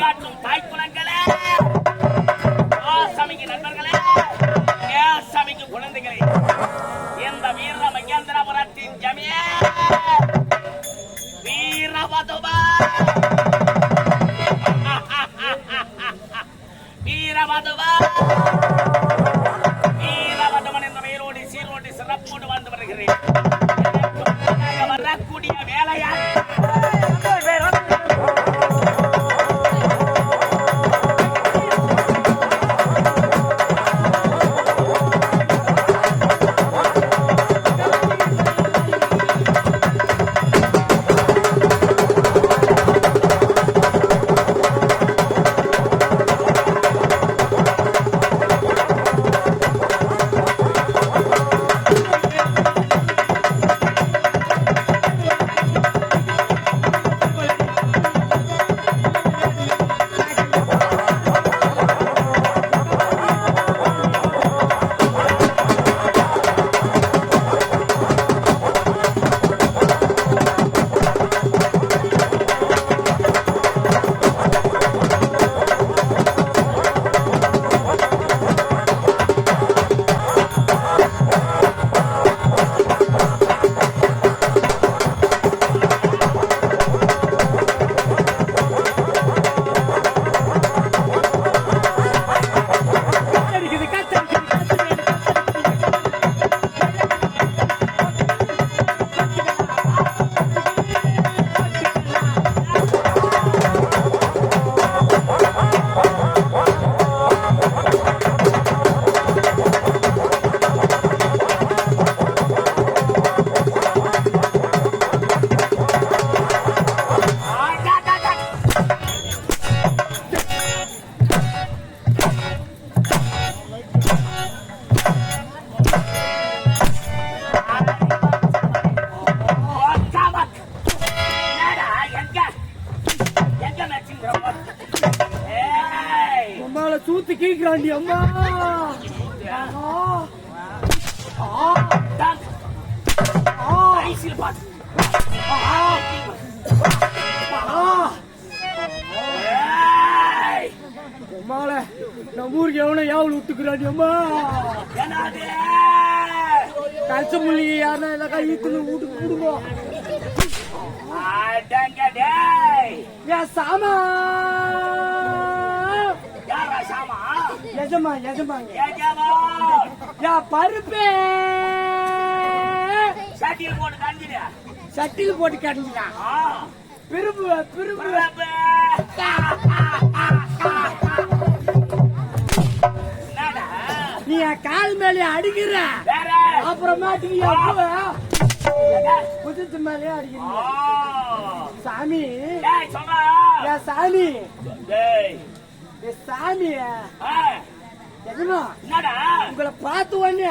தாளாட்டும் தாய்க்குலங்களே, சாமிக்கு நண்பர்களே, சாமிக்கு குழந்தைகளே, இந்த வீர மகேந்திரபுரத்தின் ஜமியே வீரவதுவா வீரவதுவா வீரவதுவன் என்ற பெயரோடு சீரோடு சிறப்போடு வாழ்ந்து வருகிறேன். வரக்கூடிய வேலையால் சூத்து கீழ்கிறாண்டி அம்மா. அம்மால நம்ம ஊருக்கு எவனோ யாவல் விட்டுக்கிறாண்டி அம்மா. கச்ச முள்ளி யாருன்னா எல்லாக்கா ஈத்துன்னு வீட்டுக்கு விடுவோம். சாமா எஜமா எஜமாங்க யா பருப்பே சட்டியில் போட்டு கண்டிடா. சட்டியில் போட்டு கண்டிடா. பிரிவு பிரிவு நீ கால் மேலே அடிக்கிற அப்புறமாட்டிக்கு புதுத்து மேலே அடிக்கிற சாமி. சாமி சாமி எஜமா உங்களை பார்த்த உடனே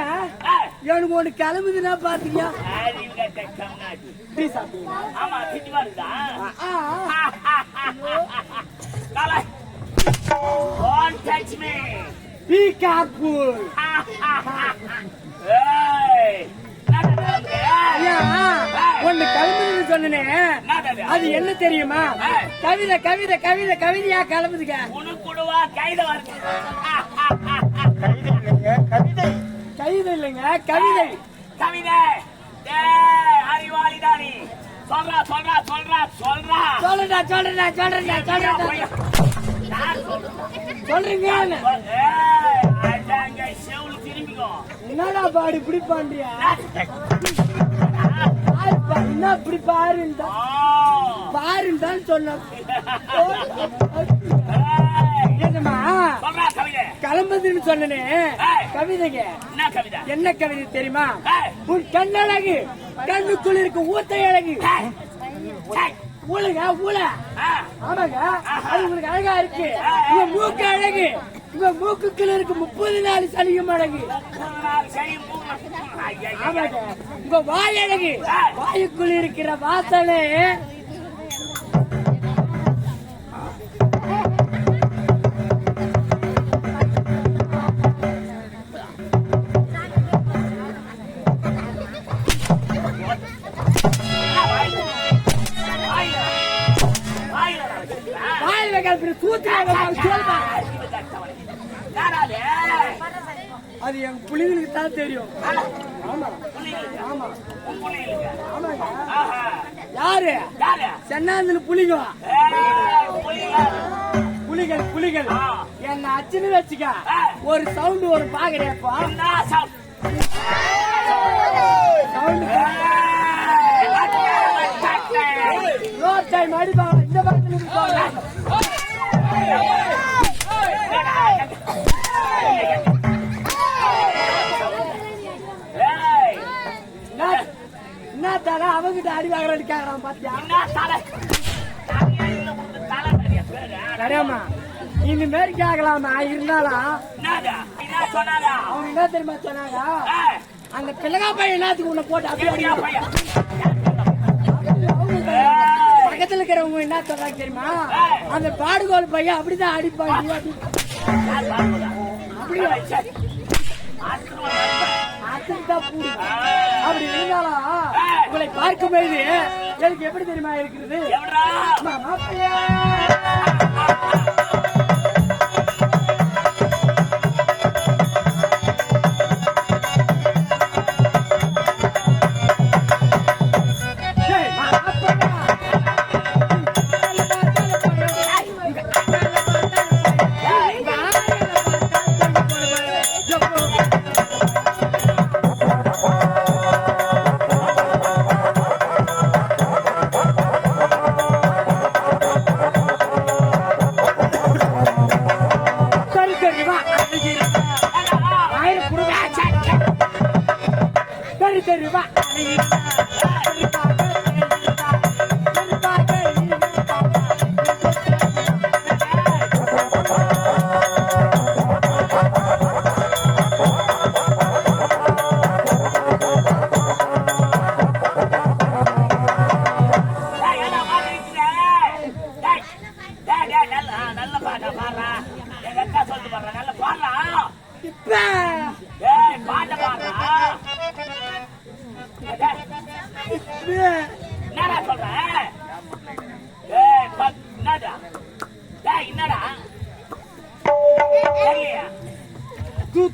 எனக்கு ஒண்ணு கிளம்புதுன்னா பாத்தீங்க. Be careful. ஒண்ணு கிளம்புதுன்னு சொன்னே அது என்ன தெரியுமா? கவிதை கவிதை கவிதை கவிதையா கிளம்புதுங்க. கவிதை கவிதை இல்லைங்க கவிதை கவிதை. அறிவாளிதானி சொல்றா சொல்றா சொல்றா சொல்றா சொல்றா சொல்றா சொல்றா சொல்றா சொல்றீங்க. என்னடா பாடு இப்படி பண்றியா? என்ன இப்படி பாருந்தா பாருந்தான்னு சொன்ன கிளம்புதுன்னு சொன்னே கவிதைங்க. என்ன கவிதை தெரியுமா? உன் கண்ணழகு கண்ணுக்குள் இருக்கு ஊத்தை அழகு. ஊழுங்க ஊழ ஆமாங்க அது உங்களுக்கு அழகா இருக்கு. உங்க மூக்கு அழகு. உங்க மூக்குக்குள்ள இருக்கு 30 நாள் சளியும் அழகு. ஆமாங்க உங்க வாய் அழகு. வாயுக்குள் இருக்கிற வாசலே சூத்திர அது என் புலிகளுக்கு தான் தெரியும். யாரு சென்னாந்தில புலிகம் புலிகள் புலிகள் என்ன அச்சுன்னு வச்சுக்க ஒரு சவுண்ட் ஒரு பாக்குறேப்பா சவுண்ட் டைம் அடிப்பாங்க இந்த பக்கத்துல என்ன தலை அவங்கிட்ட அடி வாங்குறான்னு கேக்குறான் பாத்தியா சரியாமா இந்த மாதிரி கேட்கலாமா இருந்தாலும் அவங்க என்ன தெரியுமா சொன்னாங்க அந்த பிள்ளைகா பையன் என்னத்துக்கு உன்னை போட்டு அப்படியே பக்கத்துல இருக்கிறவங்க என்ன சொல்றாங்க தெரியுமா அந்த பாடுகோல் பையன் அப்படிதான் அடிப்பாங்க அப்படி இருந்தாலும் உங்களை பார்க்கும்போது எனக்கு எப்படி தெரியுமா இருக்கிறது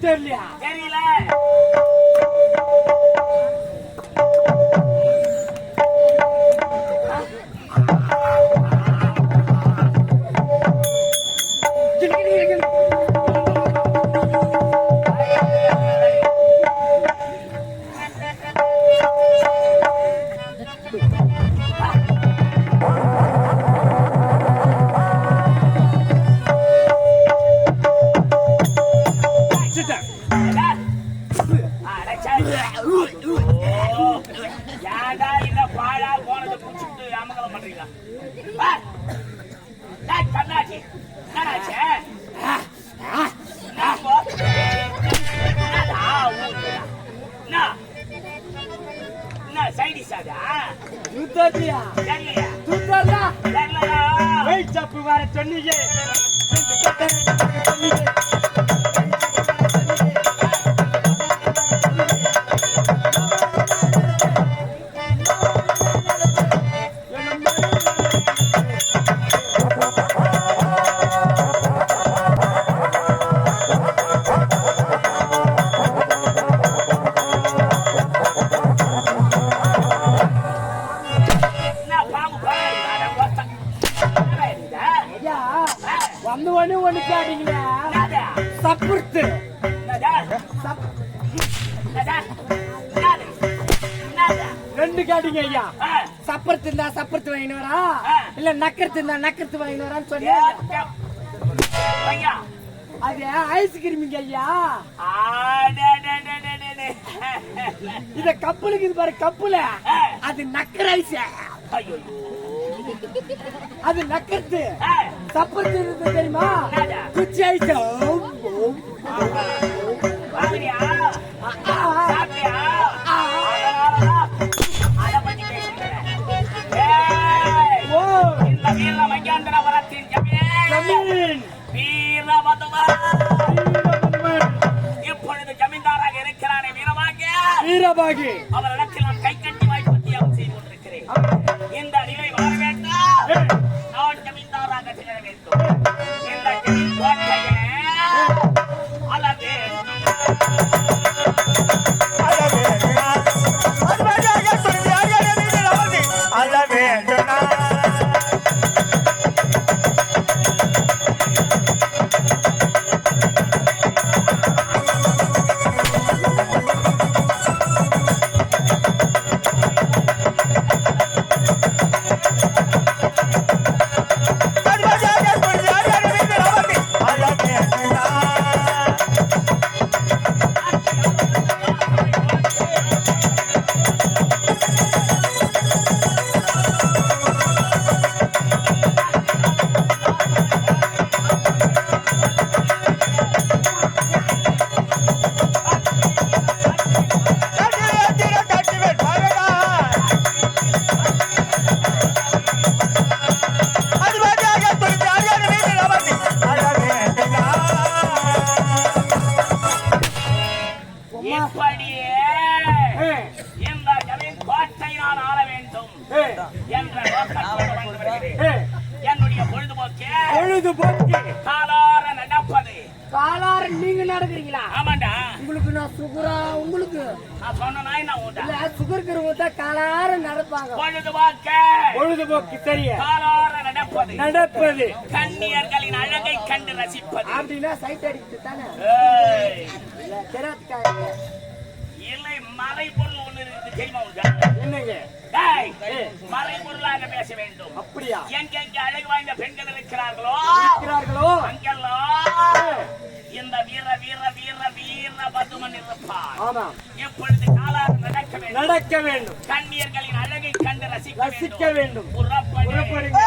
தெரியலையா தெரியல சொன்னீங்க சப்புர்த்து ரெண்டு கேட்டீங்க ஐயா சப்பரத்து இருந்தா சப்பரத்து வாங்கிட்டு வரா இல்ல நக்கரத்து இருந்தா நக்கரத்து வாங்கிட்டு வரான்னு சொன்னீங்க அது ஐஸ்கிரீமிங்க ஐயா இத கப்பலுக்கு இது பாரு கப்புல அது நக்கர ஐஸ் அது நக்கரத்து சப்பரத்து இருக்கு தெரியுமா குச்சி ஐஸ் இப்பொழுது ஜமீன்தாராக இருக்கிறானே வீரபாகி அவரிடத்தில் நான் கை கட்டி வாய்ப்பு செய்து கொண்டிருக்கிறேன். இந்த நிலை வர வேண்டும், நான் ஜமீன்தாராக திகழ வேண்டும். நீங்க நடக்கிறீங்களா? ஆமாண்டா. உங்களுக்கு நான் சுகரா? உங்களுக்கு நான் சொன்ன நாய் நான் உண்டா? இல்ல, சுகர் இருக்கிறவங்க தான் காலார நடப்பாங்க. பொழுதுபோக்கு சரிய காலார நடப்பது நடப்பது கண்ணியர்களின் அழகை கண்டு ரசிப்பது. அப்படின்னா சைட் அடிக்குது தானே? ஏய், இல்ல தெரியாதுக்காக இல்லை மறைபொருள் ஒண்ணு இருக்குது தெரியுமா உனக்கு? என்னங்க? டேய், மறைபொருளாக பேச வேண்டும். அப்படியா? எங்கெங்க அழகு வாய்ந்த பெண்கள் இருக்கிறார்களோ அங்கெல்லாம் இந்த வீர வீர வீர வீர பதுமன் இருப்பார். ஆமா. எப்பொழுது காலாறு நடக்க வேண்டும். கண்ணியர்களின் அழகை கண்டு ரசிக்க வேண்டும். புறப்படுங்க.